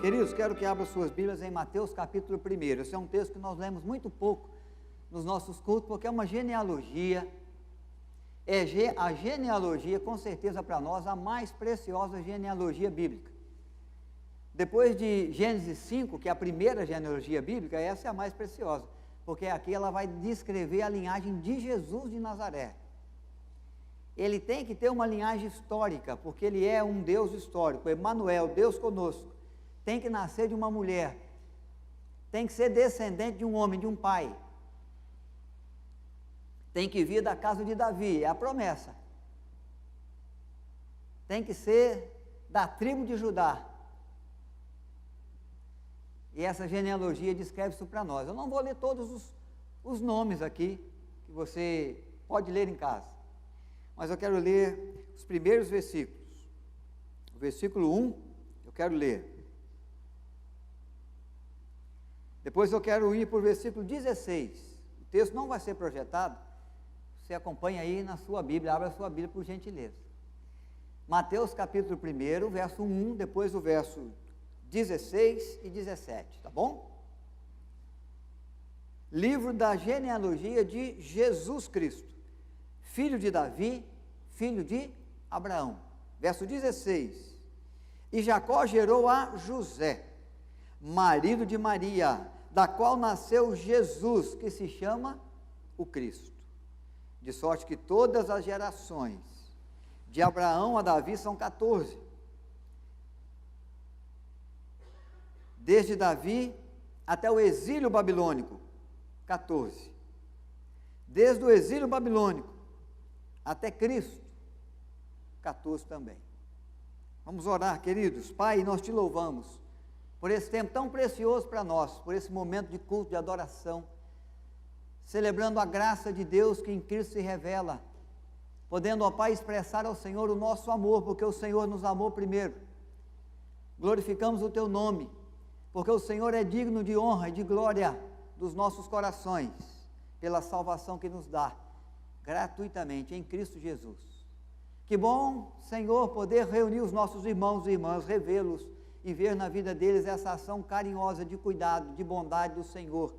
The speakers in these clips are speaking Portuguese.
Queridos, quero que abram suas Bíblias em Mateus capítulo 1. Esse é um texto que nós lemos muito pouco nos nossos cultos, porque é uma genealogia. A genealogia, com certeza para nós, a mais preciosa genealogia bíblica. Depois de Gênesis 5, que é a primeira genealogia bíblica, essa é a mais preciosa, porque aqui ela vai descrever a linhagem de Jesus de Nazaré. Ele tem que ter uma linhagem histórica, porque ele é um Deus histórico, Emanuel, Deus conosco. Tem que nascer de uma mulher, tem que ser descendente de um homem, de um pai, tem que vir da casa de Davi, é a promessa, tem que ser da tribo de Judá, e essa genealogia descreve isso para nós. Eu não vou ler todos os nomes aqui, que você pode ler em casa, mas eu quero ler os primeiros versículos. O versículo 1, eu quero ler. Depois eu quero ir para o versículo 16, o texto não vai ser projetado, você acompanha aí na sua Bíblia, abra a sua Bíblia por gentileza. Mateus capítulo 1, verso 1, depois o verso 16 e 17, tá bom? Livro da genealogia de Jesus Cristo, filho de Davi, filho de Abraão. Verso 16, e Jacó gerou a José, marido de Maria, da qual nasceu Jesus, que se chama o Cristo. De sorte que todas as gerações, de Abraão a Davi, são 14. Desde Davi até o exílio babilônico, 14. Desde o exílio babilônico até Cristo, 14 também. Vamos orar, queridos. Pai, nós te louvamos por esse tempo tão precioso para nós, por esse momento de culto, de adoração, celebrando a graça de Deus que em Cristo se revela, podendo, ó Pai, expressar ao Senhor o nosso amor, porque o Senhor nos amou primeiro. Glorificamos o Teu nome, porque o Senhor é digno de honra e de glória dos nossos corações, pela salvação que nos dá, gratuitamente, em Cristo Jesus. Que bom, Senhor, poder reunir os nossos irmãos e irmãs, revê-los, e ver na vida deles essa ação carinhosa de cuidado, de bondade do Senhor,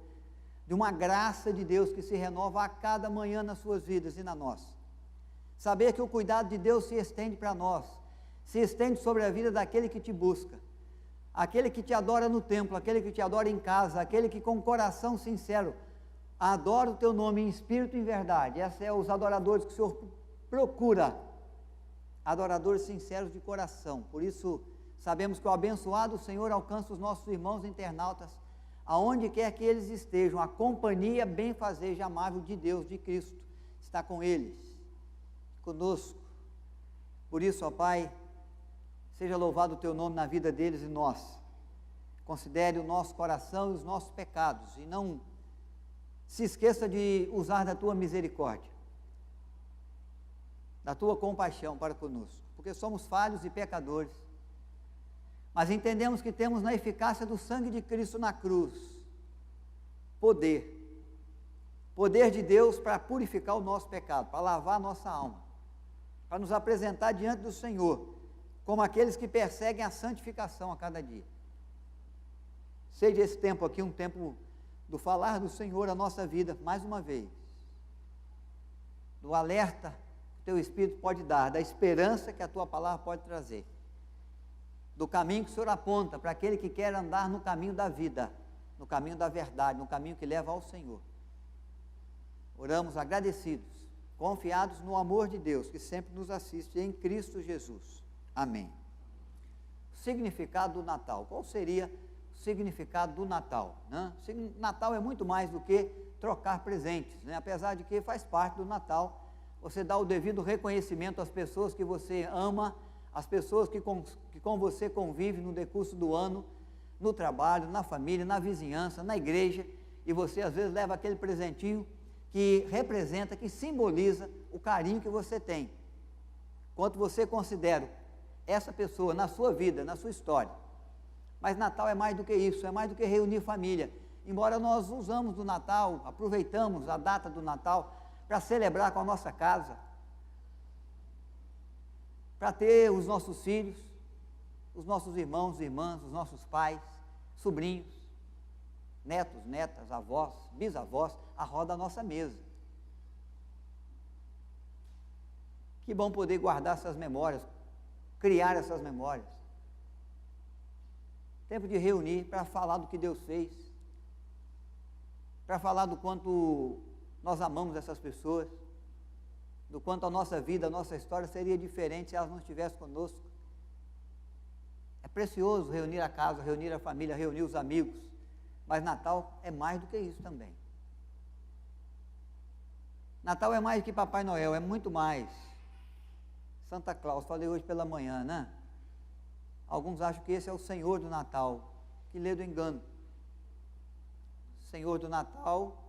de uma graça de Deus que se renova a cada manhã nas suas vidas e na nossa. Saber que o cuidado de Deus se estende para nós, se estende sobre a vida daquele que te busca, aquele que te adora no templo, aquele que te adora em casa, aquele que com coração sincero adora o teu nome em espírito e em verdade. Esses são os adoradores que o Senhor procura, adoradores sinceros de coração. Por isso, sabemos que o abençoado Senhor alcança os nossos irmãos internautas, aonde quer que eles estejam. A companhia benfazeja amável de Deus, de Cristo, está com eles, conosco. Por isso, ó Pai, seja louvado o Teu nome na vida deles e nós. Considere o nosso coração e os nossos pecados, e não se esqueça de usar da Tua misericórdia, da Tua compaixão para conosco, porque somos falhos e pecadores, mas entendemos que temos na eficácia do sangue de Cristo na cruz, poder de Deus para purificar o nosso pecado, para lavar a nossa alma, para nos apresentar diante do Senhor, como aqueles que perseguem a santificação a cada dia. Seja esse tempo aqui um tempo do falar do Senhor à nossa vida, mais uma vez, do alerta que o Teu Espírito pode dar, da esperança que a Tua palavra pode trazer, do caminho que o Senhor aponta para aquele que quer andar no caminho da vida, no caminho da verdade, no caminho que leva ao Senhor. Oramos agradecidos, confiados no amor de Deus, que sempre nos assiste em Cristo Jesus. Amém. Significado do Natal. Qual seria o significado do Natal? Né? Natal é muito mais do que trocar presentes, né? Apesar de que faz parte do Natal, você dá o devido reconhecimento às pessoas que você ama, às pessoas que com você convive no decurso do ano, no trabalho, na família, na vizinhança, na igreja, e você às vezes leva aquele presentinho que representa, que simboliza o carinho que você tem, quanto você considera essa pessoa na sua vida, na sua história. Mas Natal é mais do que isso, é mais do que reunir família. Embora nós usamos do Natal, aproveitamos a data do Natal para celebrar com a nossa casa, para ter os nossos filhos, os nossos irmãos e irmãs, os nossos pais, sobrinhos, netos, netas, avós, bisavós, à roda da nossa mesa. Que bom poder guardar essas memórias, criar essas memórias. Tempo de reunir para falar do que Deus fez, para falar do quanto nós amamos essas pessoas, do quanto a nossa vida, a nossa história seria diferente se elas não estivessem conosco. É precioso reunir a casa, reunir a família, reunir os amigos, mas Natal é mais do que isso também. Natal é mais do que Papai Noel, é muito mais. Santa Claus, falei hoje pela manhã, né? Alguns acham que esse é o Senhor do Natal, que lê do engano. O Senhor do Natal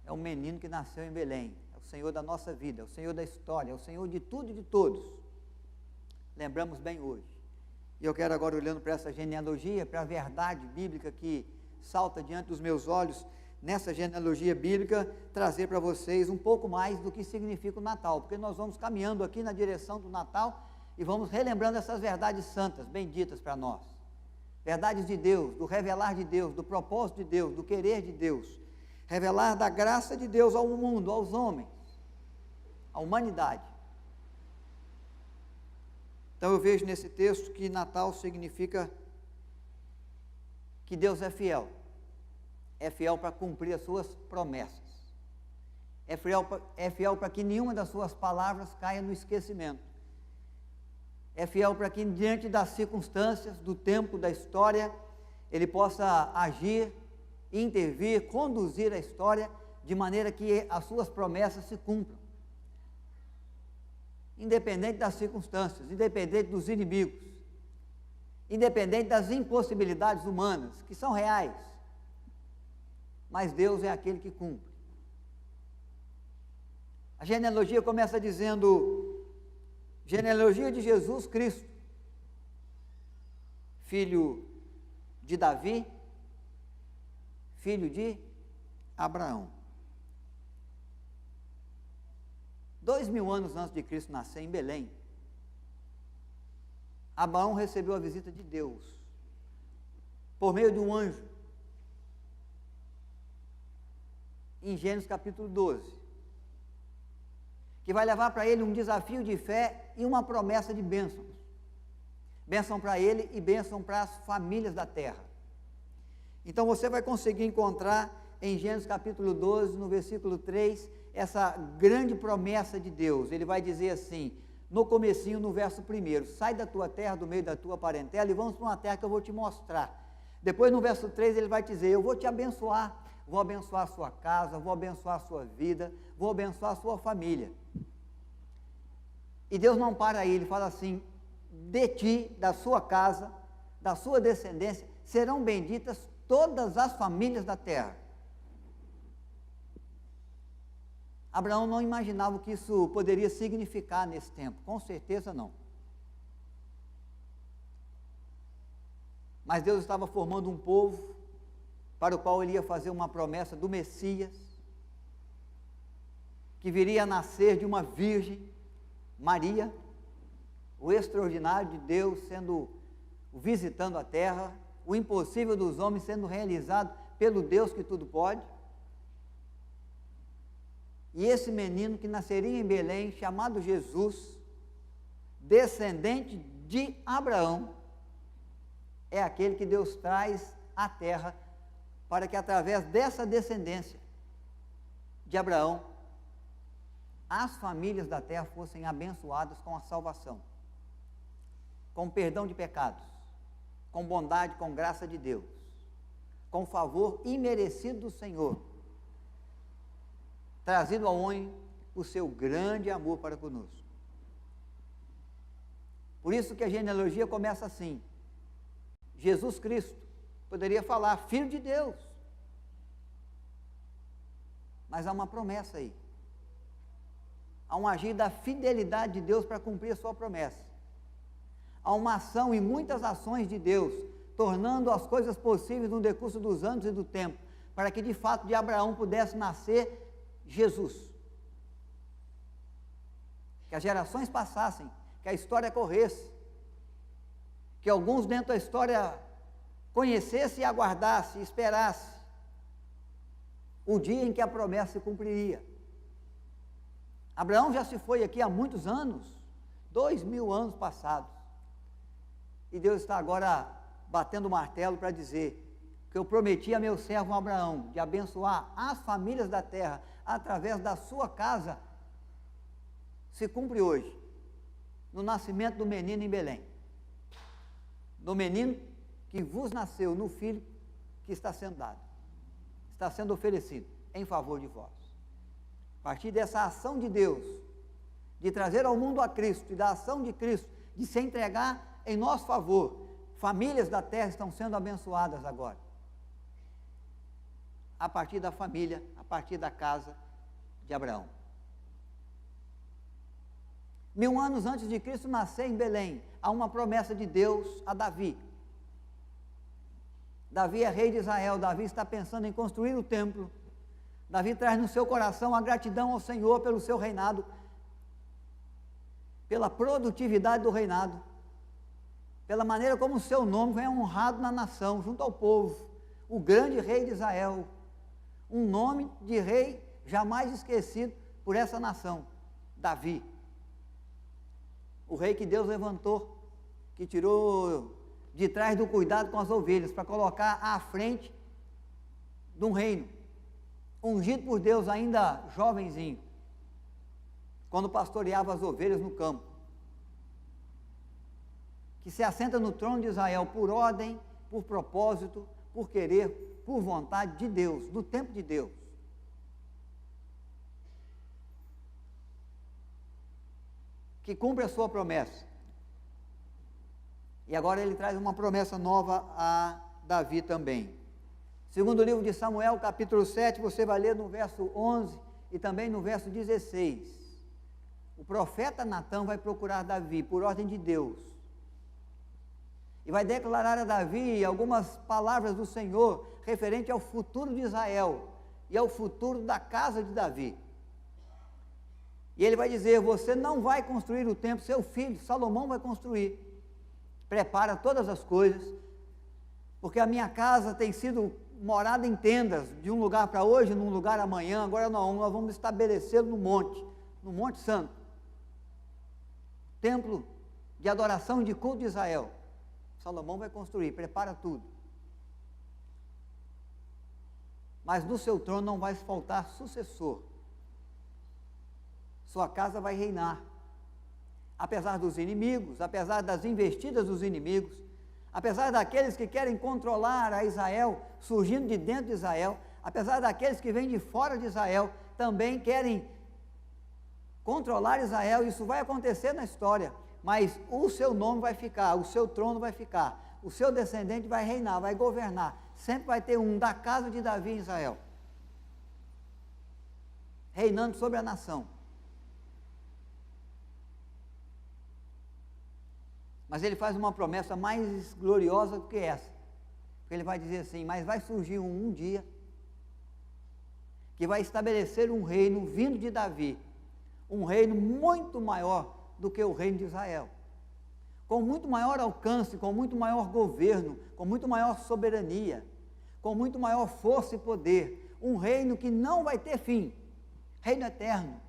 é um menino que nasceu em Belém, é o Senhor da nossa vida, é o Senhor da história, é o Senhor de tudo e de todos. Lembramos bem hoje. E eu quero agora, olhando para essa genealogia, para a verdade bíblica que salta diante dos meus olhos, nessa genealogia bíblica, trazer para vocês um pouco mais do que significa o Natal, porque nós vamos caminhando aqui na direção do Natal e vamos relembrando essas verdades santas, benditas para nós. Verdades de Deus, do revelar de Deus, do propósito de Deus, do querer de Deus. Revelar da graça de Deus ao mundo, aos homens, à humanidade. Então eu vejo nesse texto que Natal significa que Deus é fiel. É fiel para cumprir as suas promessas. É fiel para que nenhuma das suas palavras caia no esquecimento. É fiel para que, diante das circunstâncias, do tempo, da história, Ele possa agir, intervir, conduzir a história, de maneira que as suas promessas se cumpram. Independente das circunstâncias, independente dos inimigos, independente das impossibilidades humanas, que são reais, mas Deus é aquele que cumpre. A genealogia começa dizendo, genealogia de Jesus Cristo, filho de Davi, filho de Abraão. 2000 anos antes de Cristo nascer, em Belém, Abraão recebeu a visita de Deus, por meio de um anjo, em Gênesis capítulo 12, que vai levar para ele um desafio de fé e uma promessa de bênçãos. Bênção para ele e bênção para as famílias da terra. Então você vai conseguir encontrar em Gênesis capítulo 12, no versículo 3, essa grande promessa de Deus. Ele vai dizer assim, no comecinho, no verso 1, sai da tua terra, do meio da tua parentela, e vamos para uma terra que eu vou te mostrar. Depois no verso 3 ele vai dizer, eu vou te abençoar, vou abençoar a sua casa, vou abençoar a sua vida, vou abençoar a sua família. E Deus não para aí, Ele fala assim, de ti, da sua casa, da sua descendência, serão benditas todas as famílias da terra. Abraão não imaginava o que isso poderia significar nesse tempo, com certeza não. Mas Deus estava formando um povo para o qual Ele ia fazer uma promessa do Messias, que viria a nascer de uma virgem, Maria, o extraordinário de Deus visitando a terra, o impossível dos homens sendo realizado pelo Deus que tudo pode. E esse menino que nasceria em Belém, chamado Jesus, descendente de Abraão, é aquele que Deus traz à terra, para que através dessa descendência de Abraão, as famílias da terra fossem abençoadas com a salvação, com perdão de pecados, com bondade, com graça de Deus, com favor imerecido do Senhor, trazido ao homem o seu grande amor para conosco. Por isso que a genealogia começa assim, Jesus Cristo, poderia falar, Filho de Deus, mas há uma promessa aí, há um agir da fidelidade de Deus para cumprir a sua promessa, há uma ação e muitas ações de Deus, tornando as coisas possíveis no decurso dos anos e do tempo, para que de fato de Abraão pudesse nascer Jesus, que as gerações passassem, que a história corresse, que alguns dentro da história conhecessem e aguardassem, esperassem o dia em que a promessa se cumpriria. Abraão já se foi aqui há muitos anos, 2000 anos passados, e Deus está agora batendo o martelo para dizer que eu prometi a meu servo Abraão de abençoar as famílias da terra através da sua casa, se cumpre hoje, no nascimento do menino em Belém, do menino que vos nasceu, no filho que está sendo dado, está sendo oferecido em favor de vós. A partir dessa ação de Deus, de trazer ao mundo a Cristo, e da ação de Cristo, de se entregar em nosso favor, famílias da terra estão sendo abençoadas agora. A partir da família, a partir da casa de Abraão. 1000 anos antes de Cristo nascer em Belém, há uma promessa de Deus a Davi. Davi é rei de Israel, Davi está pensando em construir o templo. Davi traz no seu coração a gratidão ao Senhor pelo seu reinado, pela produtividade do reinado, pela maneira como o seu nome vem honrado na nação, junto ao povo, o grande rei de Israel, um nome de rei jamais esquecido por essa nação, Davi. O rei que Deus levantou, que tirou de trás do cuidado com as ovelhas, para colocar à frente de um reino, ungido por Deus ainda jovenzinho, quando pastoreava as ovelhas no campo, que se assenta no trono de Israel por ordem, por propósito, por querer, por vontade de Deus, do tempo de Deus. Que cumpre a sua promessa. E agora ele traz uma promessa nova a Davi também. Segundo livro de Samuel, capítulo 7, você vai ler no verso 11 e também no verso 16. O profeta Natã vai procurar Davi por ordem de Deus. E vai declarar a Davi algumas palavras do Senhor referente ao futuro de Israel e ao futuro da casa de Davi. E ele vai dizer: você não vai construir o templo, seu filho Salomão vai construir. Prepara todas as coisas, porque a minha casa tem sido morada em tendas, de um lugar para hoje, num lugar amanhã. Agora não, nós vamos estabelecê-lo no Monte Santo, templo de adoração e de culto de Israel. Salomão vai construir, prepara tudo. Mas no seu trono não vai faltar sucessor. Sua casa vai reinar. Apesar dos inimigos, apesar das investidas dos inimigos, apesar daqueles que querem controlar a Israel, surgindo de dentro de Israel, apesar daqueles que vêm de fora de Israel, também querem controlar Israel. Isso vai acontecer na história, mas o seu nome vai ficar, o seu trono vai ficar, o seu descendente vai reinar, vai governar, sempre vai ter um da casa de Davi em Israel, reinando sobre a nação. Mas ele faz uma promessa mais gloriosa do que essa, porque ele vai dizer assim: mas vai surgir um dia, que vai estabelecer um reino vindo de Davi, um reino muito maior do que o reino de Israel, com muito maior alcance, com muito maior governo, com muito maior soberania, com muito maior força e poder, um reino que não vai ter fim, reino eterno,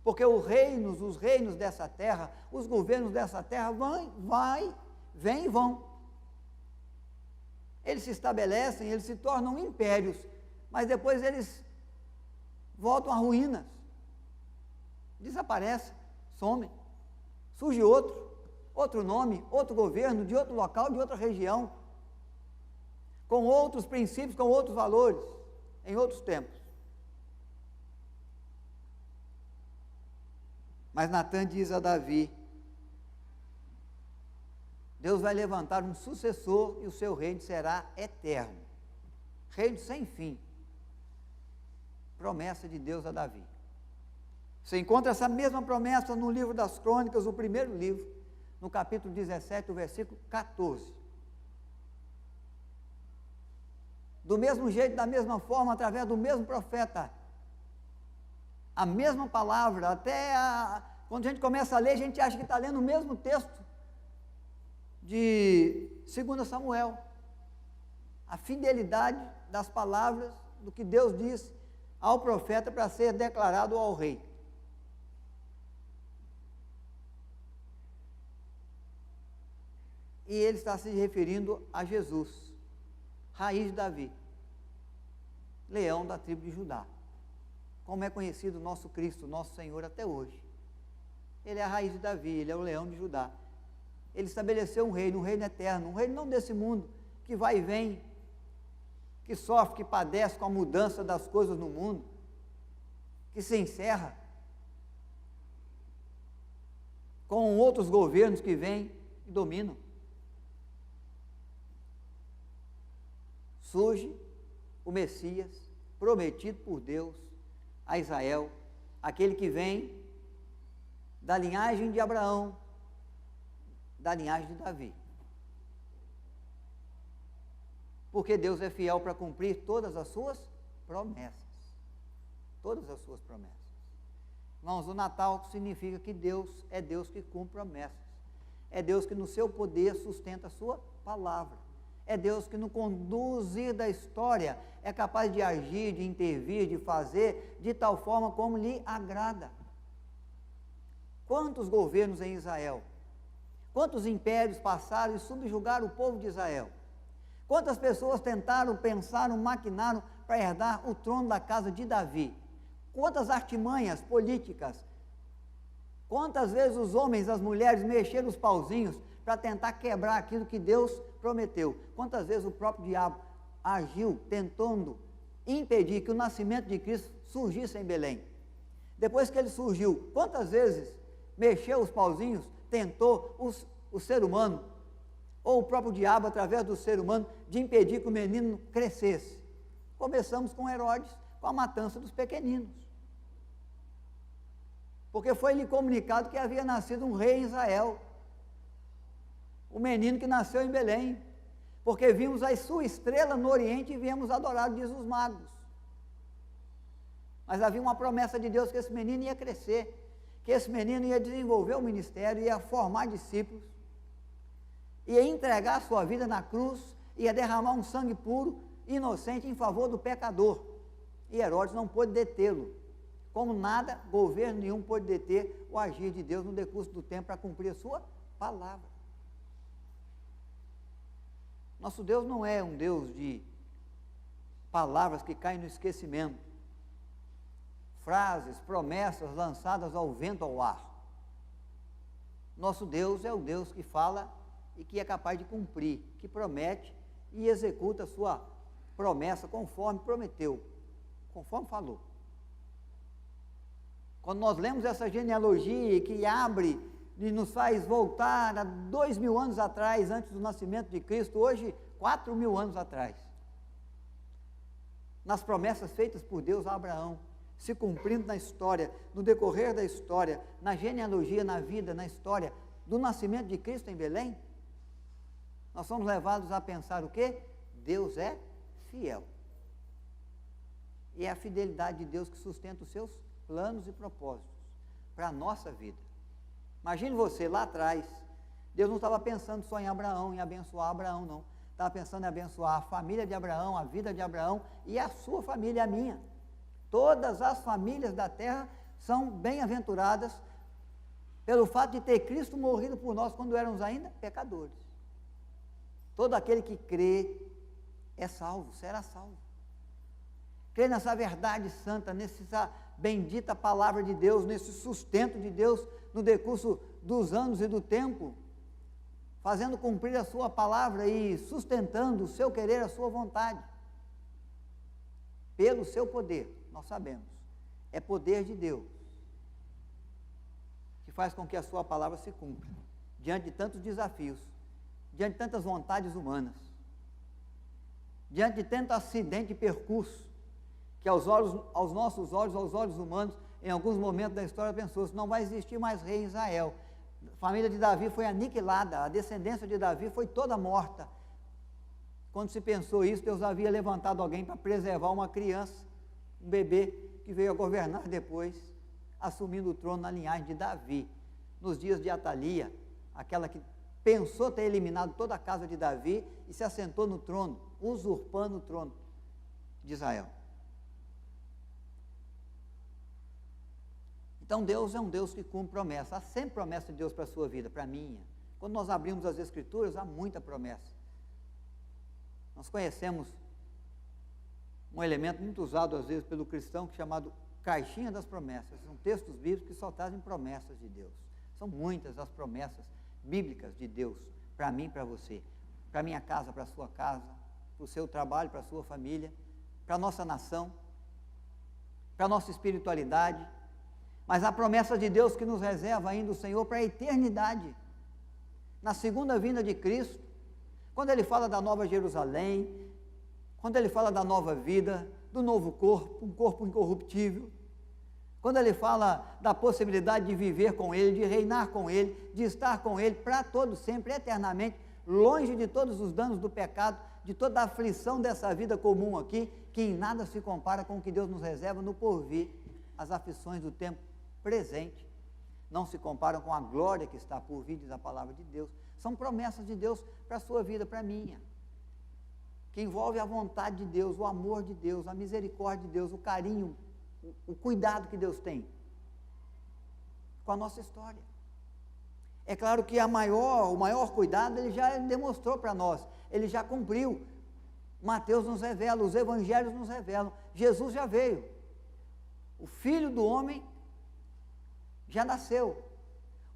porque os reinos dessa terra, os governos dessa terra vêm e vão, eles se estabelecem, eles se tornam impérios, mas depois eles voltam a ruínas, desaparecem, somem, surge outro nome, outro governo, de outro local, de outra região, com outros princípios, com outros valores, em outros tempos. Mas Natã diz a Davi: Deus vai levantar um sucessor e o seu reino será eterno, reino sem fim. Promessa de Deus a Davi. Você encontra essa mesma promessa no livro das Crônicas, o primeiro livro, no capítulo 17, o versículo 14. Do mesmo jeito, da mesma forma, através do mesmo profeta, a mesma palavra, quando a gente começa a ler, a gente acha que está lendo o mesmo texto, de 2 Samuel, a fidelidade das palavras do que Deus disse ao profeta para ser declarado ao rei. E ele está se referindo a Jesus, raiz de Davi, leão da tribo de Judá, como é conhecido o nosso Cristo, nosso Senhor até hoje. Ele é a raiz de Davi, ele é o leão de Judá. Ele estabeleceu um reino eterno, um reino não desse mundo, que vai e vem, que sofre, que padece com a mudança das coisas no mundo, que se encerra, com outros governos que vêm e dominam. Surge o Messias, prometido por Deus a Israel, aquele que vem da linhagem de Abraão, da linhagem de Davi. Porque Deus é fiel para cumprir todas as suas promessas. Todas as suas promessas. Irmãos, o Natal significa que Deus é Deus que cumpre promessas. É Deus que no seu poder sustenta a sua palavra. É Deus que no conduzir da história é capaz de agir, de intervir, de fazer de tal forma como lhe agrada. Quantos governos em Israel? Quantos impérios passaram e subjugaram o povo de Israel? Quantas pessoas tentaram, pensaram, maquinaram para herdar o trono da casa de Davi? Quantas artimanhas políticas? Quantas vezes os homens, as mulheres mexeram os pauzinhos para tentar quebrar aquilo que Deus prometeu? Quantas vezes o próprio diabo agiu tentando impedir que o nascimento de Cristo surgisse em Belém? Depois que ele surgiu, quantas vezes mexeu os pauzinhos, tentou o ser humano, ou o próprio diabo, através do ser humano, de impedir que o menino crescesse? Começamos com Herodes, com a matança dos pequeninos. Porque foi-lhe comunicado que havia nascido um rei em Israel, o menino que nasceu em Belém, porque vimos a sua estrela no Oriente e viemos adorar, diz os magos. Mas havia uma promessa de Deus que esse menino ia crescer, que esse menino ia desenvolver o ministério, ia formar discípulos, ia entregar a sua vida na cruz, ia derramar um sangue puro, inocente, em favor do pecador. E Herodes não pôde detê-lo, como nada, governo nenhum pôde deter o agir de Deus no decurso do tempo para cumprir a sua palavra. Nosso Deus não é um Deus de palavras que caem no esquecimento, frases, promessas lançadas ao vento, ao ar. Nosso Deus é o Deus que fala e que é capaz de cumprir, que promete e executa a sua promessa conforme prometeu, conforme falou. Quando nós lemos essa genealogia que abre e nos faz voltar a 2000 anos atrás, antes do nascimento de Cristo, hoje 4000 anos atrás, nas promessas feitas por Deus a Abraão, se cumprindo na história, no decorrer da história, na genealogia, na vida, na história do nascimento de Cristo em Belém, nós somos levados a pensar o quê? Deus é fiel. E é a fidelidade de Deus que sustenta os seus planos e propósitos para a nossa vida. Imagine você lá atrás, Deus não estava pensando só em Abraão, em abençoar Abraão, não. Estava pensando em abençoar a família de Abraão, a vida de Abraão e a sua família, a minha. Todas as famílias da terra são bem-aventuradas pelo fato de ter Cristo morrido por nós quando éramos ainda pecadores. Todo aquele que crê é salvo, será salvo. Crê nessa verdade santa, nessa bendita palavra de Deus, nesse sustento de Deus no decurso dos anos e do tempo, fazendo cumprir a sua palavra e sustentando o seu querer, a sua vontade, pelo seu poder, nós sabemos, é poder de Deus, que faz com que a sua palavra se cumpra, diante de tantos desafios, diante de tantas vontades humanas, diante de tanto acidente de percurso, que aos nossos olhos, aos olhos humanos, em alguns momentos da história pensou-se, não vai existir mais rei em Israel. A família de Davi foi aniquilada, a descendência de Davi foi toda morta. Quando se pensou isso, Deus havia levantado alguém para preservar uma criança, um bebê, que veio a governar depois, assumindo o trono na linhagem de Davi, nos dias de Atalia, aquela que pensou ter eliminado toda a casa de Davi e se assentou no trono, usurpando o trono de Israel. Então Deus é um Deus que cumpre promessa. Há sempre promessa de Deus para a sua vida, para a minha. Quando nós abrimos as Escrituras, há muita promessa. Nós conhecemos um elemento muito usado às vezes pelo cristão, que é chamado caixinha das promessas. São textos bíblicos que só trazem promessas de Deus. São muitas as promessas bíblicas de Deus para mim e para você, para a minha casa, para a sua casa, para o seu trabalho, para a sua família, para a nossa nação, para a nossa espiritualidade. Mas há promessa de Deus que nos reserva ainda o Senhor para a eternidade. Na segunda vinda de Cristo, quando Ele fala da nova Jerusalém, quando Ele fala da nova vida, do novo corpo, um corpo incorruptível, quando Ele fala da possibilidade de viver com Ele, de reinar com Ele, de estar com Ele para todo sempre, eternamente, longe de todos os danos do pecado, de toda a aflição dessa vida comum aqui, que em nada se compara com o que Deus nos reserva no porvir. As aflições do tempo presente não se comparam com a glória que está por vir, diz a palavra de Deus. São promessas de Deus para a sua vida, para a minha, que envolve a vontade de Deus, o amor de Deus, a misericórdia de Deus, o carinho, o cuidado que Deus tem com a nossa história. É claro que o maior cuidado Ele já demonstrou para nós, Ele já cumpriu. Mateus nos revela, os evangelhos nos revelam, Jesus já veio, o Filho do homem já nasceu,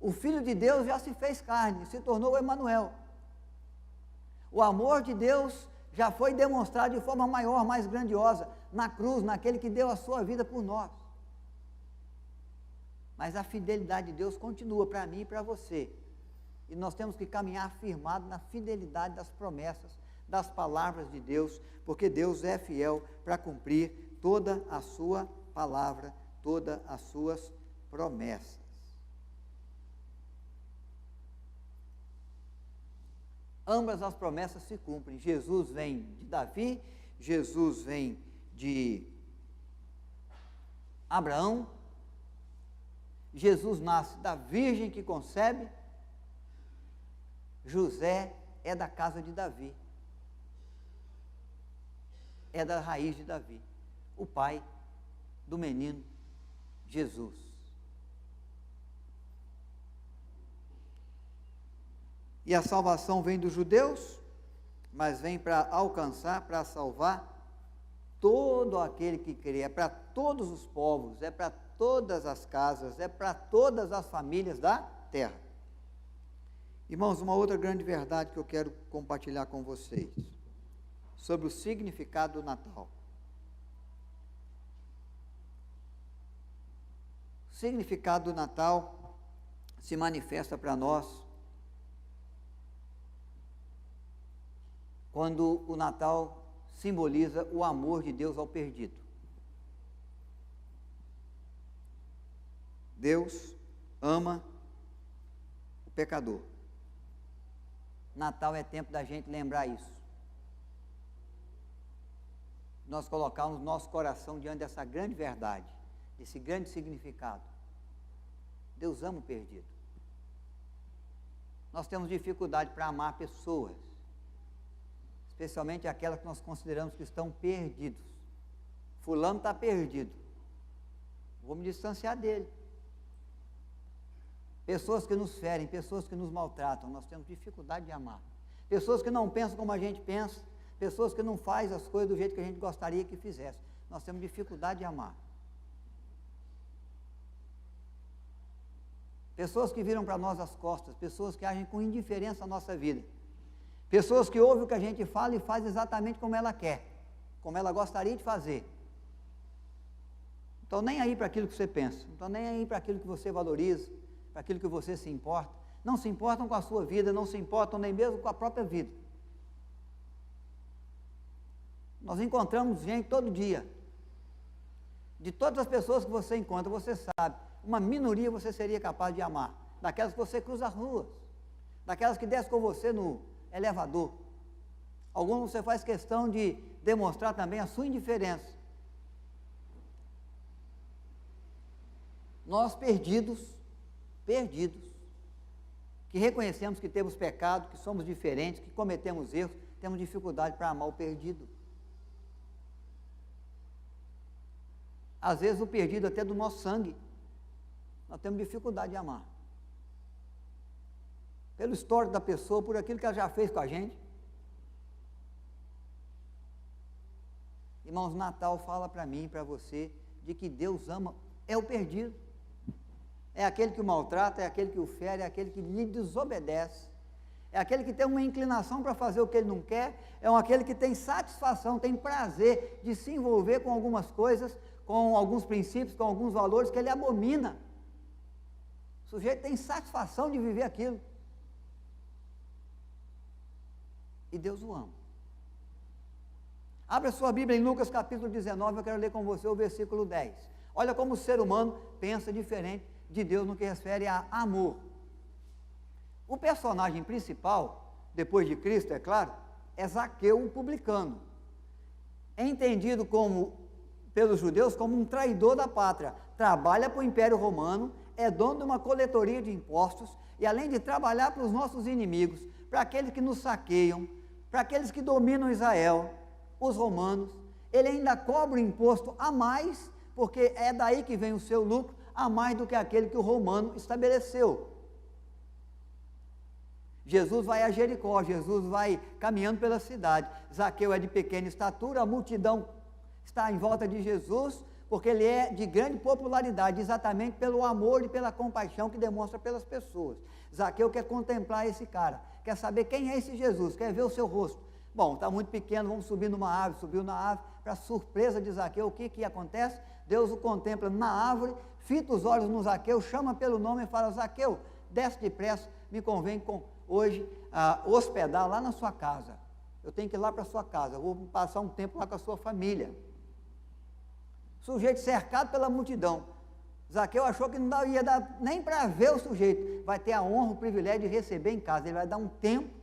o Filho de Deus já se fez carne, se tornou o Emanuel. O amor de Deus já foi demonstrado de forma maior, mais grandiosa, na cruz, naquele que deu a sua vida por nós. Mas a fidelidade de Deus continua para mim e para você. E nós temos que caminhar firmado na fidelidade das promessas, das palavras de Deus, porque Deus é fiel para cumprir toda a sua palavra, todas as suas promessas. Ambas as promessas se cumprem. Jesus vem de Davi, Jesus vem de Abraão, Jesus nasce da virgem que concebe, José é da casa de Davi, é da raiz de Davi, o pai do menino Jesus. E a salvação vem dos judeus, mas vem para alcançar, para salvar todo aquele que crê, é para todos os povos, é para todas as casas, é para todas as famílias da terra. Irmãos, uma outra grande verdade que eu quero compartilhar com vocês, sobre o significado do Natal. O significado do Natal se manifesta para nós quando o Natal simboliza o amor de Deus ao perdido. Deus ama o pecador. Natal é tempo da gente lembrar isso. Nós colocarmos nosso coração diante dessa grande verdade, desse grande significado. Deus ama o perdido. Nós temos dificuldade para amar pessoas, especialmente aquelas que nós consideramos que estão perdidos. Fulano está perdido, vou me distanciar dele. Pessoas que nos ferem, pessoas que nos maltratam, nós temos dificuldade de amar. Pessoas que não pensam como a gente pensa, pessoas que não fazem as coisas do jeito que a gente gostaria que fizesse, nós temos dificuldade de amar. Pessoas que viram para nós as costas, pessoas que agem com indiferença à nossa vida, pessoas que ouvem o que a gente fala e faz exatamente como ela quer, como ela gostaria de fazer. Não estão nem aí para aquilo que você pensa, não estão nem aí para aquilo que você valoriza, para aquilo que você se importa. Não se importam com a sua vida, não se importam nem mesmo com a própria vida. Nós encontramos gente todo dia. De todas as pessoas que você encontra, você sabe, uma minoria você seria capaz de amar. Daquelas que você cruza as ruas, daquelas que desce com você no elevador. Alguns você faz questão de demonstrar também a sua indiferença. Nós perdidos, que que reconhecemos que temos pecado, que somos diferentes, que cometemos erros, temos dificuldade para amar o perdido. Às vezes o perdido até do nosso sangue, nós temos dificuldade de amar. Pelo histórico da pessoa, por aquilo que ela já fez com a gente. Irmãos, Natal fala para mim e para você de que Deus ama, é o perdido. É aquele que o maltrata, é aquele que o fere, é aquele que lhe desobedece. É aquele que tem uma inclinação para fazer o que ele não quer, é aquele que tem satisfação, tem prazer de se envolver com algumas coisas, com alguns princípios, com alguns valores que ele abomina. O sujeito tem satisfação de viver aquilo. E Deus o ama. Abra sua Bíblia em Lucas capítulo 19, eu quero ler com você o versículo 10. Olha como o ser humano pensa diferente de Deus no que refere a amor. O personagem principal, depois de Cristo, é claro, é Zaqueu, o publicano. É entendido pelos judeus como um traidor da pátria. Trabalha para o Império Romano, é dono de uma coletoria de impostos e além de trabalhar para os nossos inimigos, para aqueles que nos saqueiam, para aqueles que dominam Israel, os romanos, ele ainda cobra o imposto a mais, porque é daí que vem o seu lucro, a mais do que aquele que o romano estabeleceu. Jesus vai a Jericó, Jesus vai caminhando pela cidade. Zaqueu é de pequena estatura, a multidão está em volta de Jesus, porque ele é de grande popularidade, exatamente pelo amor e pela compaixão que demonstra pelas pessoas. Zaqueu quer contemplar esse cara, quer saber quem é esse Jesus, quer ver o seu rosto. Bom, está muito pequeno, vamos subir numa árvore, subiu na árvore, para surpresa de Zaqueu, o que acontece? Deus o contempla na árvore, fita os olhos no Zaqueu, chama pelo nome e fala: Zaqueu, desce depressa, me convém hoje hospedar lá na sua casa. Eu tenho que ir lá para a sua casa, vou passar um tempo lá com a sua família. Sujeito cercado pela multidão. Zaqueu achou que não ia dar nem para ver o sujeito. Vai ter a honra, o privilégio de receber em casa. Ele vai dar um tempo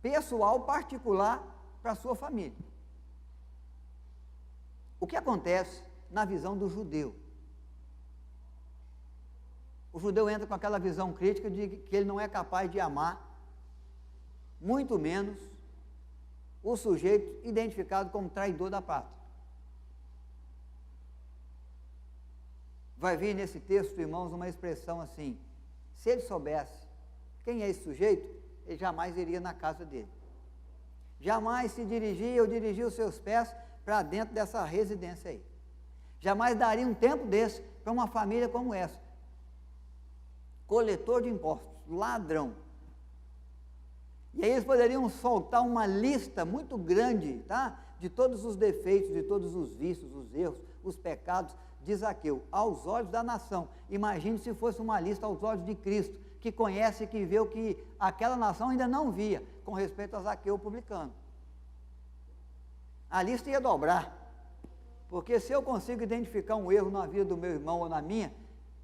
pessoal, particular, para a sua família. O que acontece na visão do judeu? O judeu entra com aquela visão crítica de que ele não é capaz de amar, muito menos o sujeito identificado como traidor da pátria. Vai vir nesse texto, irmãos, uma expressão assim: se ele soubesse quem é esse sujeito, ele jamais iria na casa dele. Jamais se dirigia ou dirigia os seus pés para dentro dessa residência aí. Jamais daria um tempo desse para uma família como essa. Coletor de impostos, ladrão. E aí eles poderiam soltar uma lista muito grande, tá? De todos os defeitos, de todos os vícios, os erros, os pecados de Zaqueu, aos olhos da nação. Imagine se fosse uma lista aos olhos de Cristo, que conhece e que vê o que aquela nação ainda não via, com respeito a Zaqueu publicano. A lista ia dobrar, porque se eu consigo identificar um erro na vida do meu irmão ou na minha,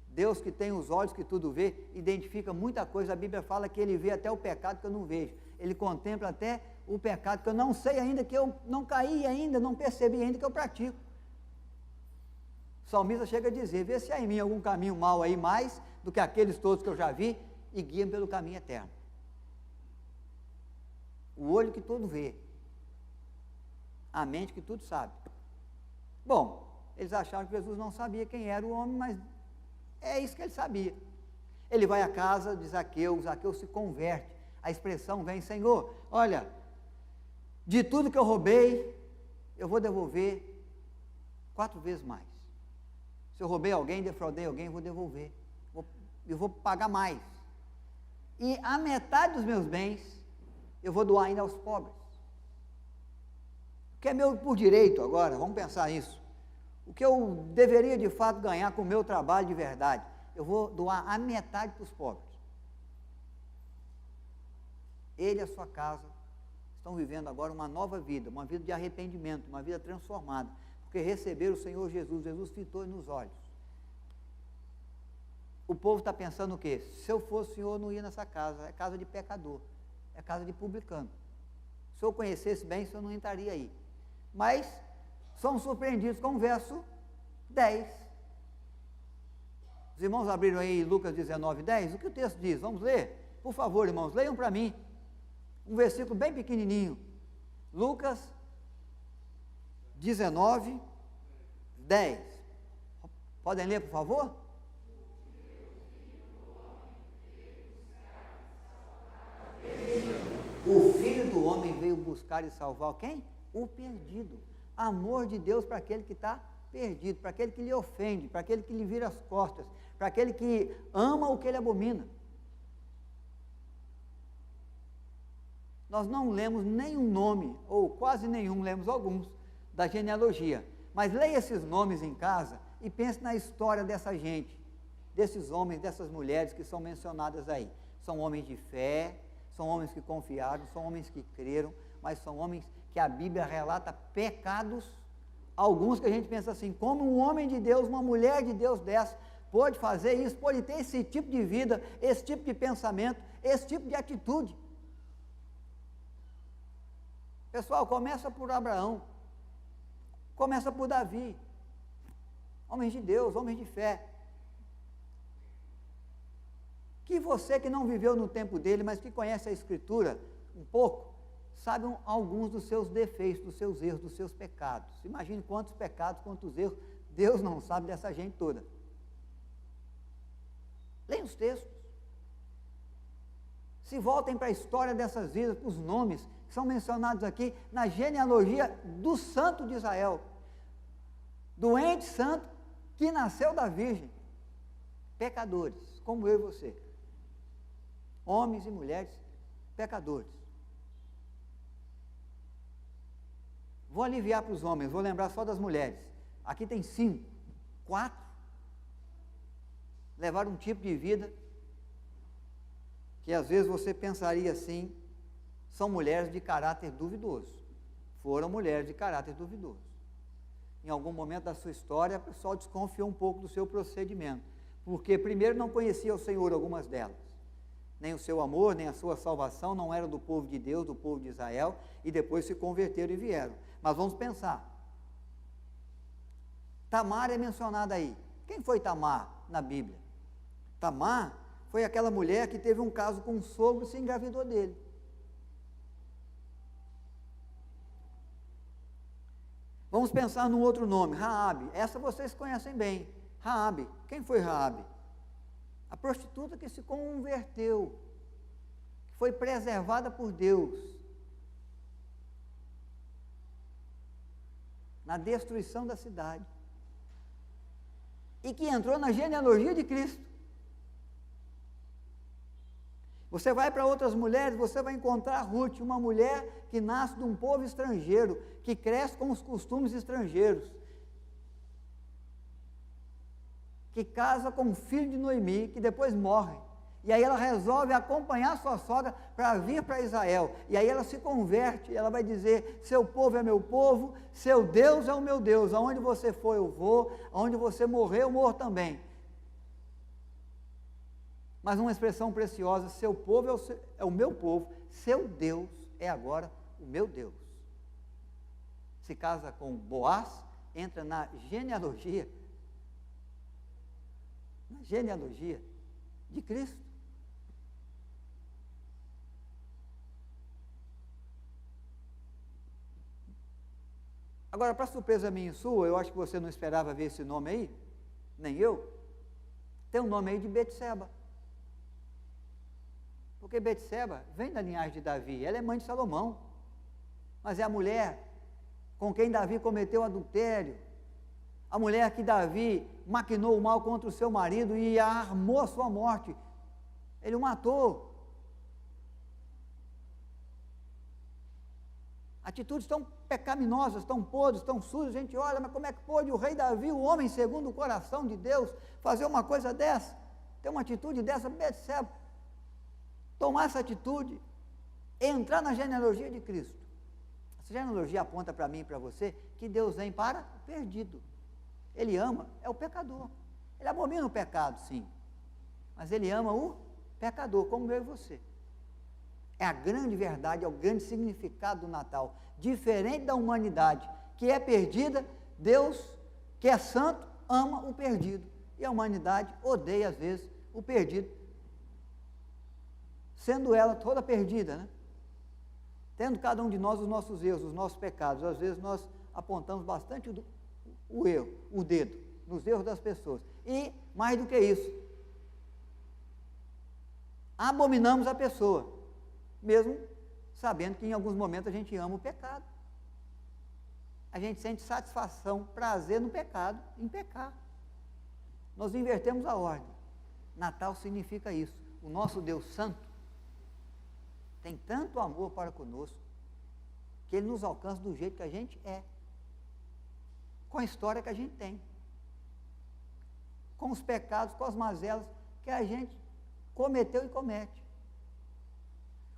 Deus, que tem os olhos que tudo vê, identifica muita coisa. A Bíblia fala que ele vê até o pecado que eu não vejo, ele contempla até o pecado que eu não sei ainda, que eu não caí ainda, não percebi ainda que eu pratico. O salmista chega a dizer: vê se há em mim algum caminho mau aí, mais do que aqueles todos que eu já vi, e guia-me pelo caminho eterno. O olho que tudo vê, a mente que tudo sabe. Bom, eles acharam que Jesus não sabia quem era o homem, mas é isso que ele sabia. Ele vai à casa de Zaqueu, Zaqueu se converte. A expressão vem: Senhor, olha, de tudo que eu roubei, eu vou devolver 4 vezes mais. Se eu roubei alguém, defraudei alguém, eu vou devolver. Eu vou pagar mais. E a metade dos meus bens, eu vou doar ainda aos pobres. O que é meu por direito agora, vamos pensar nisso. O que eu deveria de fato ganhar com o meu trabalho de verdade, eu vou doar a metade para os pobres. Ele e a sua casa estão vivendo agora uma nova vida, uma vida de arrependimento, uma vida transformada, porque receberam o Senhor Jesus. Jesus fitou nos olhos. O povo está pensando o quê? Se eu fosse o Senhor, eu não ia nessa casa, é casa de pecador, é casa de publicano. Se eu conhecesse bem, o Senhor não entraria aí. Mas somos surpreendidos com o verso 10. Os irmãos abriram aí Lucas 19:10, o que o texto diz? Vamos ler? Por favor, irmãos, leiam para mim. Um versículo bem pequenininho. Lucas 19:10. Podem ler, por favor? O Filho do Homem veio buscar e salvar quem? O perdido. Amor de Deus para aquele que está perdido, para aquele que lhe ofende, para aquele que lhe vira as costas, para aquele que ama o que ele abomina. Nós não lemos nenhum nome, ou quase nenhum, lemos alguns, da genealogia. Mas leia esses nomes em casa e pense na história dessa gente, desses homens, dessas mulheres que são mencionadas aí. São homens de fé, são homens que confiaram, são homens que creram, mas são homens que a Bíblia relata pecados, alguns que a gente pensa assim, como um homem de Deus, uma mulher de Deus dessa, pode fazer isso, pode ter esse tipo de vida, esse tipo de pensamento, esse tipo de atitude. Pessoal, começa por Abraão, começa por Davi, homens de Deus, homens de fé. Que você que não viveu no tempo dele, mas que conhece a Escritura um pouco, sabe alguns dos seus defeitos, dos seus erros, dos seus pecados. Imagine quantos pecados, quantos erros, Deus não sabe dessa gente toda. Leiam os textos. Se voltem para a história dessas vidas, os nomes que são mencionados aqui na genealogia do santo de Israel, do ente santo que nasceu da Virgem. Pecadores, como eu e você. Homens e mulheres pecadores. Vou aliviar para os homens, vou lembrar só das mulheres. Aqui tem 5, 4 levaram um tipo de vida que às vezes você pensaria assim, são mulheres de caráter duvidoso. Foram mulheres de caráter duvidoso. Em algum momento da sua história, o pessoal desconfiou um pouco do seu procedimento, porque primeiro não conhecia o Senhor, algumas delas. Nem o seu amor, nem a sua salvação, não era do povo de Deus, do povo de Israel, e depois se converteram e vieram. Mas vamos pensar. Tamar é mencionada aí. Quem foi Tamar na Bíblia? Tamar foi aquela mulher que teve um caso com um sogro e se engravidou dele. Vamos pensar num outro nome, Raabe. Essa vocês conhecem bem. Raabe. Quem foi Raabe? A prostituta que se converteu, que foi preservada por Deus na destruição da cidade e que entrou na genealogia de Cristo. Você vai para outras mulheres, você vai encontrar Ruth, uma mulher que nasce de um povo estrangeiro, que cresce com os costumes estrangeiros, que casa com o filho de Noemi, que depois morre. E aí ela resolve acompanhar sua sogra para vir para Israel. E aí ela se converte, ela vai dizer, seu povo é meu povo, seu Deus é o meu Deus, aonde você for eu vou, aonde você morrer eu morro também. Mas uma expressão preciosa, seu povo é o meu povo, seu Deus é agora o meu Deus. Se casa com Boaz, entra na genealogia de Cristo. Agora, para surpresa minha e sua, eu acho que você não esperava ver esse nome aí, nem eu, tem um nome aí de Betseba. Porque Betseba vem da linhagem de Davi, ela é mãe de Salomão, mas é a mulher com quem Davi cometeu adultério, a mulher que Davi maquinou o mal contra o seu marido e armou a sua morte, ele o matou. Atitudes tão pecaminosas, tão podres, tão sujas, a gente olha, mas como é que pôde o rei Davi, o homem segundo o coração de Deus, fazer uma coisa dessa, ter uma atitude dessa? Betseba, tomar essa atitude, entrar na genealogia de Cristo. Essa genealogia aponta para mim e para você que Deus vem para o perdido. Ele ama, é o pecador. Ele abomina o pecado, sim, mas ele ama o pecador, como eu e você. É a grande verdade, é o grande significado do Natal. Diferente da humanidade, que é perdida, Deus, que é santo, ama o perdido. E a humanidade odeia, às vezes, o perdido, sendo ela toda perdida, né? Tendo cada um de nós os nossos erros, os nossos pecados. Às vezes nós apontamos bastante o erro, o dedo, nos erros das pessoas. E, mais do que isso, abominamos a pessoa, mesmo sabendo que em alguns momentos a gente ama o pecado. A gente sente satisfação, prazer no pecado, em pecar. Nós invertemos a ordem. Natal significa isso. O nosso Deus Santo tem tanto amor para conosco, que Ele nos alcança do jeito que a gente é, com a história que a gente tem, com os pecados, com as mazelas que a gente cometeu e comete,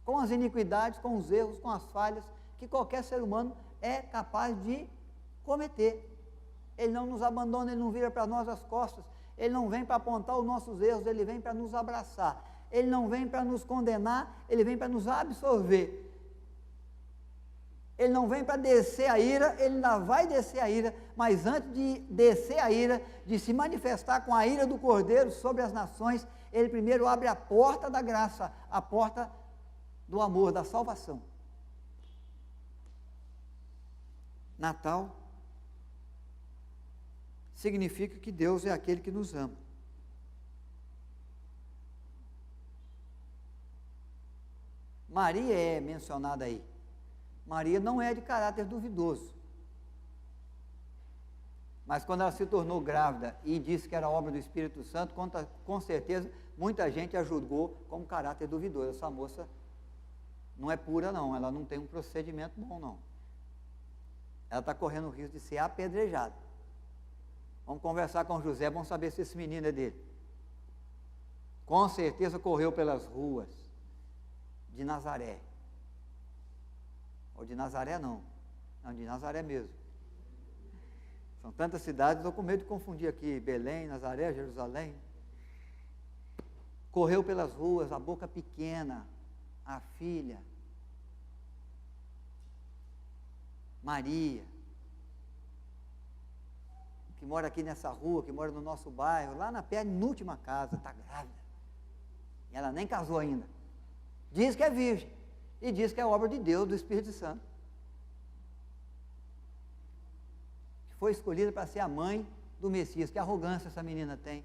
com as iniquidades, com os erros, com as falhas que qualquer ser humano é capaz de cometer. Ele não nos abandona, Ele não vira para nós as costas, Ele não vem para apontar os nossos erros, Ele vem para nos abraçar. Ele não vem para nos condenar, Ele vem para nos absorver. Ele não vem para descer a ira, Ele ainda vai descer a ira, mas antes de descer a ira, de se manifestar com a ira do Cordeiro sobre as nações, Ele primeiro abre a porta da graça, a porta do amor, da salvação. Natal significa que Deus é aquele que nos ama. Maria é mencionada aí. Maria não é de caráter duvidoso. Mas quando ela se tornou grávida e disse que era obra do Espírito Santo, com certeza muita gente a julgou como caráter duvidoso. Essa moça não é pura não, ela não tem um procedimento bom não. Ela está correndo o risco de ser apedrejada. Vamos conversar com José, vamos saber se esse menino é dele. Com certeza correu pelas ruas de Nazaré. Ou de Nazaré não, de Nazaré mesmo. São tantas cidades, estou com medo de confundir aqui, Belém, Nazaré, Jerusalém. Correu pelas ruas, a boca pequena, a filha, Maria, que mora aqui nessa rua, que mora no nosso bairro, lá na penúltima casa, está grávida. E ela nem casou ainda. Diz que é virgem, e diz que é obra de Deus, do Espírito Santo. Que foi escolhida para ser a mãe do Messias. Que arrogância essa menina tem.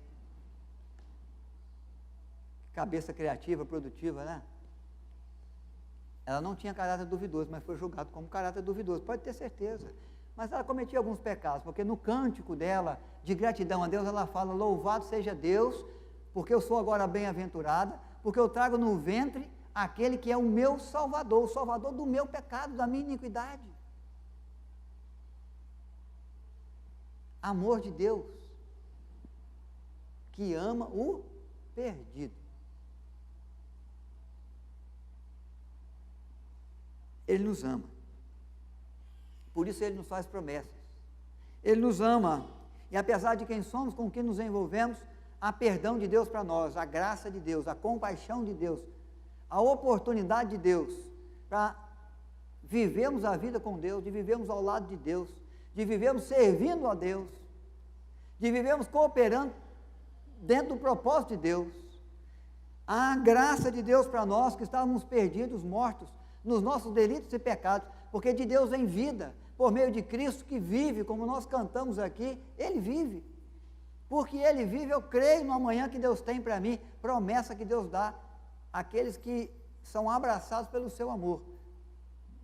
Que cabeça criativa, produtiva, né? Ela não tinha caráter duvidoso, mas foi julgada como caráter duvidoso, pode ter certeza. Mas ela cometia alguns pecados, porque no cântico dela, de gratidão a Deus, ela fala: louvado seja Deus, porque eu sou agora bem-aventurada, porque eu trago no ventre aquele que é o meu Salvador, o Salvador do meu pecado, da minha iniquidade. Amor de Deus, que ama o perdido. Ele nos ama. Por isso Ele nos faz promessas. Ele nos ama. E apesar de quem somos, com quem nos envolvemos, há perdão de Deus para nós, a graça de Deus, a compaixão de Deus, a oportunidade de Deus para vivermos a vida com Deus, de vivermos ao lado de Deus, de vivermos servindo a Deus, de vivermos cooperando dentro do propósito de Deus. A graça de Deus para nós que estávamos perdidos, mortos, nos nossos delitos e pecados, porque de Deus vem vida, por meio de Cristo que vive, como nós cantamos aqui, Ele vive. Porque Ele vive, eu creio no amanhã que Deus tem para mim, promessa que Deus dá àqueles que são abraçados pelo seu amor,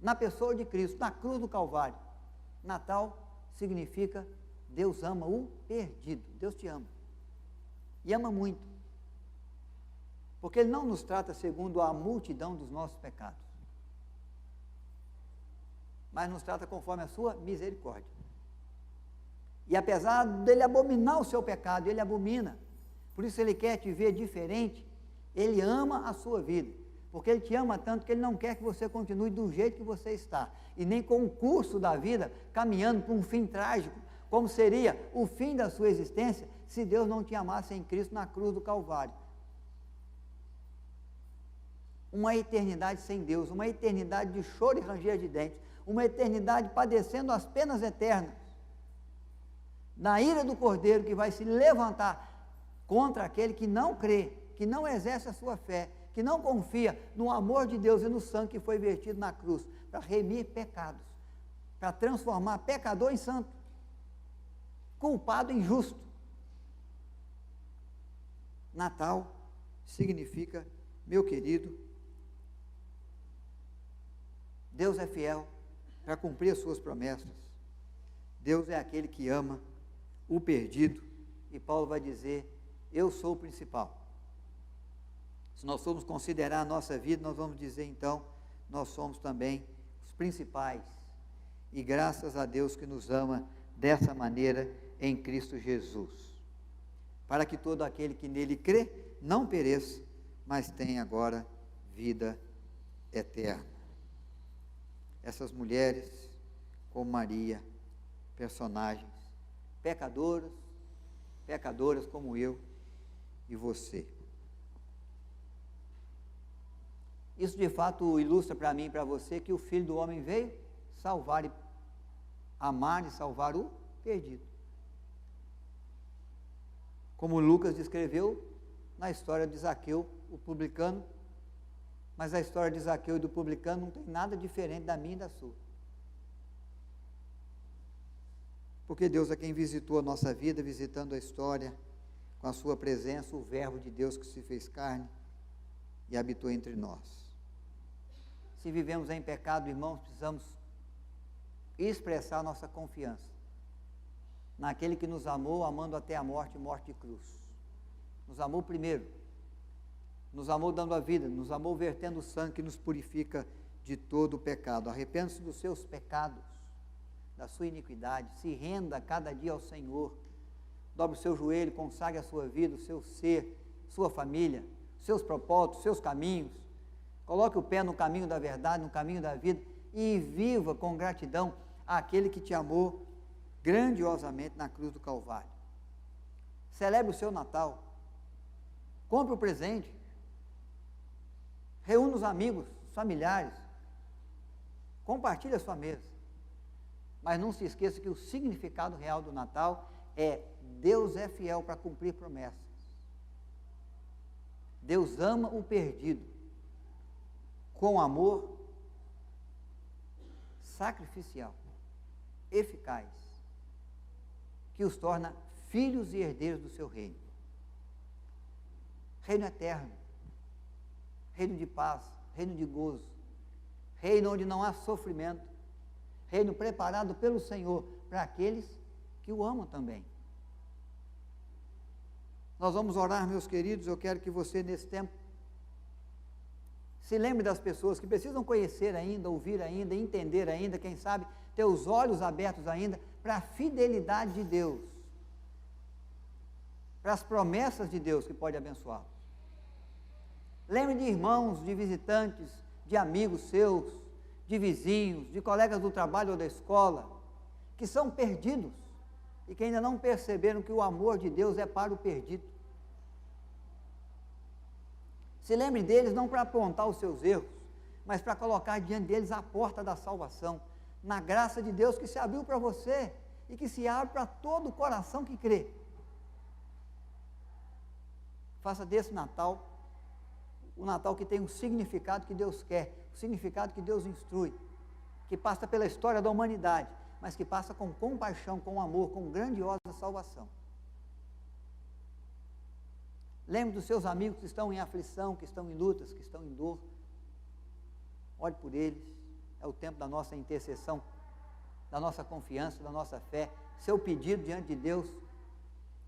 na pessoa de Cristo, na cruz do Calvário. Natal significa Deus ama o perdido. Deus te ama, e ama muito, porque Ele não nos trata segundo a multidão dos nossos pecados, mas nos trata conforme a sua misericórdia. E apesar dele abominar o seu pecado, ele abomina, por isso Ele quer te ver diferente. Ele ama a sua vida, porque Ele te ama tanto que Ele não quer que você continue do jeito que você está, e nem com o curso da vida, caminhando para um fim trágico, como seria o fim da sua existência, se Deus não te amasse em Cristo na cruz do Calvário. Uma eternidade sem Deus, uma eternidade de choro e ranger de dentes, uma eternidade padecendo as penas eternas, na ira do Cordeiro que vai se levantar contra aquele que não crê, que não exerce a sua fé, que não confia no amor de Deus e no sangue que foi vertido na cruz, para remir pecados, para transformar pecador em santo, culpado em justo. Natal significa, meu querido, Deus é fiel para cumprir as suas promessas. Deus é aquele que ama o perdido, e Paulo vai dizer, eu sou o principal. Se nós formos considerar a nossa vida, nós vamos dizer então, nós somos também os principais, e graças a Deus que nos ama dessa maneira em Cristo Jesus, para que todo aquele que nele crê, não pereça, mas tenha agora vida eterna. Essas mulheres, como Maria, personagens, pecadoras como eu e você. Isso de fato ilustra para mim e para você que o Filho do Homem veio salvar e amar e salvar o perdido. Como Lucas descreveu na história de Zaqueu, o publicano, mas a história de Zaqueu e do publicano não tem nada diferente da minha e da sua. Porque Deus é quem visitou a nossa vida, visitando a história, com a sua presença, o Verbo de Deus que se fez carne e habitou entre nós. Se vivemos em pecado, irmãos, precisamos expressar nossa confiança naquele que nos amou, amando até a morte, morte de cruz. Nos amou primeiro, nos amou dando a vida, nos amou vertendo o sangue que nos purifica de todo o pecado. Arrependa-se dos seus pecados, da sua iniquidade, se renda cada dia ao Senhor, dobre o seu joelho, consagre a sua vida, o seu ser, sua família, seus propósitos, seus caminhos, coloque o pé no caminho da verdade, no caminho da vida, e viva com gratidão àquele que te amou grandiosamente na cruz do Calvário. Celebre o seu Natal, compre o presente, reúna os amigos, os familiares, compartilhe a sua mesa, mas não se esqueça que o significado real do Natal é Deus é fiel para cumprir promessas. Deus ama o perdido com amor sacrificial, eficaz, que os torna filhos e herdeiros do seu reino. Reino eterno, reino de paz, reino de gozo, reino onde não há sofrimento, reino preparado pelo Senhor para aqueles que o amam também. Nós vamos orar, meus queridos. Eu quero que você, nesse tempo, se lembre das pessoas que precisam conhecer ainda, ouvir ainda, entender ainda, quem sabe, ter os olhos abertos ainda para a fidelidade de Deus, para as promessas de Deus que pode abençoá-los. Lembre de irmãos, de visitantes, de amigos seus, de vizinhos, de colegas do trabalho ou da escola, que são perdidos e que ainda não perceberam que o amor de Deus é para o perdido. Se lembre deles não para apontar os seus erros, mas para colocar diante deles a porta da salvação, na graça de Deus que se abriu para você e que se abre para todo o coração que crê. Faça desse Natal o Natal que tem o significado que Deus quer, o significado que Deus instrui, que passa pela história da humanidade, mas que passa com compaixão, com amor, com grandiosa salvação. Lembre dos seus amigos que estão em aflição, que estão em lutas, que estão em dor. Ore por eles. É o tempo da nossa intercessão, da nossa confiança, da nossa fé. Seu pedido diante de Deus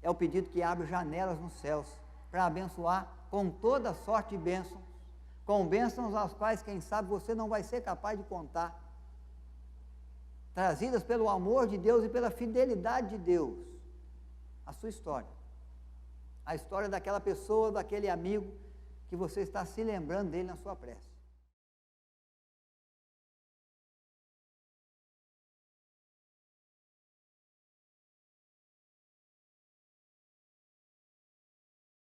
é o pedido que abre janelas nos céus para abençoar com toda sorte de bênçãos, com bênçãos às quais, quem sabe, você não vai ser capaz de contar, trazidas pelo amor de Deus e pela fidelidade de Deus, a sua história, a história daquela pessoa, daquele amigo que você está se lembrando dele na sua prece.